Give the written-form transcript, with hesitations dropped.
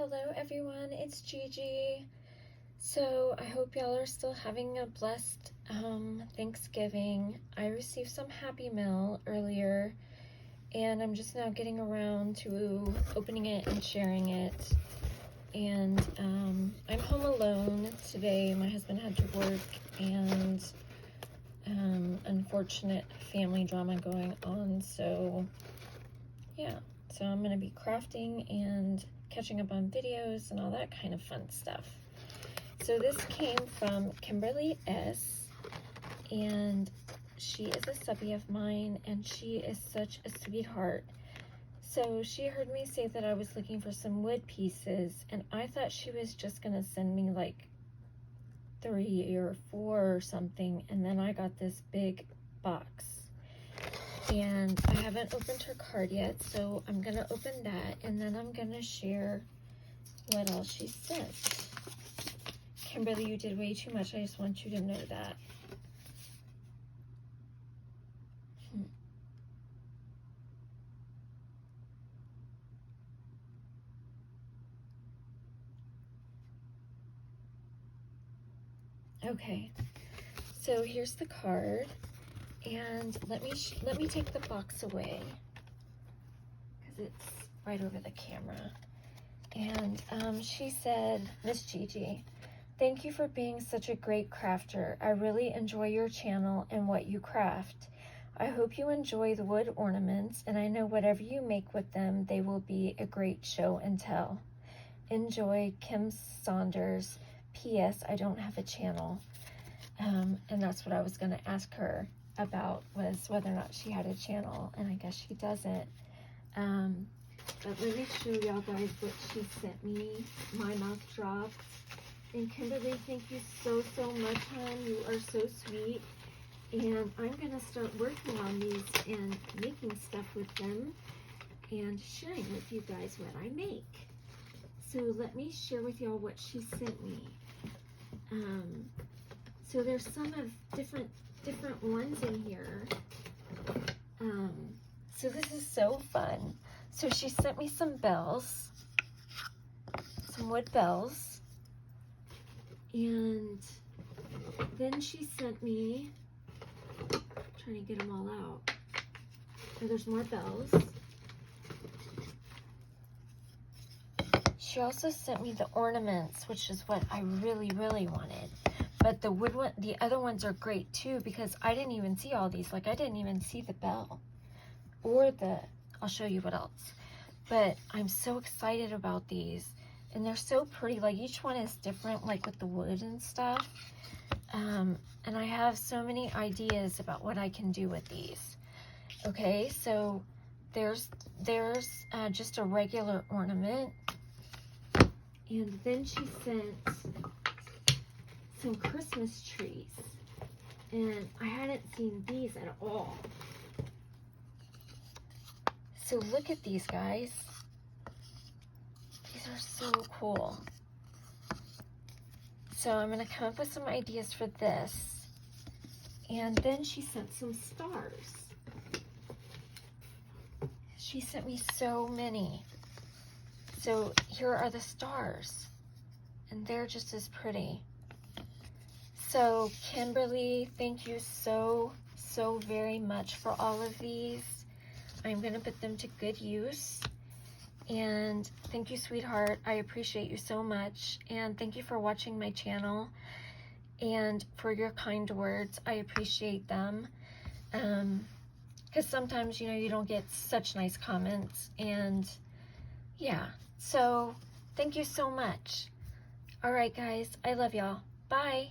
Hello everyone, it's Gigi. So I hope y'all are still having a blessed Thanksgiving. I received some Happy Mail earlier and I'm just now getting around to opening it and sharing it. And I'm home alone today. My husband had to work and unfortunate family drama going on, so yeah. So I'm gonna be crafting and catching up on videos and all that kind of fun stuff. So this came from Kimberly S, and she is a subby of mine, and she is such a sweetheart. So she heard me say that I was looking for some wood pieces, and I thought she was just gonna send me like 3 or 4 or something, and then I got this big box. And I haven't opened her card yet, so I'm gonna open that, and then I'm gonna share what else she sent. Kimberly, you did way too much. I just want you to know that. Okay, so here's the card, and let me take the box away because it's right over the camera. And she said, Miss Gigi, thank you for being such a great crafter. I really enjoy your channel and what you craft. I hope you enjoy the wood ornaments, and I know whatever you make with them, they will be a great show and tell. Enjoy, Kim Saunders. P.S. I don't have a channel. And that's what I was going to ask her about, was whether or not she had a channel, and I guess she doesn't. But let me show y'all guys what she sent me. My mouth dropped. And Kimberly, thank you so much, hon. You are so sweet. And I'm going to start working on these and making stuff with them and sharing with you guys what I make. So let me share with y'all what she sent me. So there's some of different ones in here. So this is so fun. So she sent me some bells, some wood bells, and then she sent me, I'm trying to get them all out. So there's more bells. She also sent me the ornaments, which is what I really wanted. But the wood one, the other ones are great too, because I didn't even see all these. Like, I didn't even see the bell or I'll show you what else. But I'm so excited about these, and they're so pretty. Like, each one is different, like with the wood and stuff. And I have so many ideas about what I can do with these. Okay, so there's just a regular ornament. And then she sent some Christmas trees, and I hadn't seen these at all. So look at these, guys. These are so cool. So I'm gonna come up with some ideas for this. And then she sent some stars. She sent me so many. So here are the stars, and they're just as pretty. So Kimberly, thank you so very much for all of these. I'm gonna put them to good use. And thank you, sweetheart. I appreciate you so much. And thank you for watching my channel and for your kind words. I appreciate them. Because sometimes, you know, you don't get such nice comments. And yeah, so thank you so much. All right, guys, I love y'all. Bye.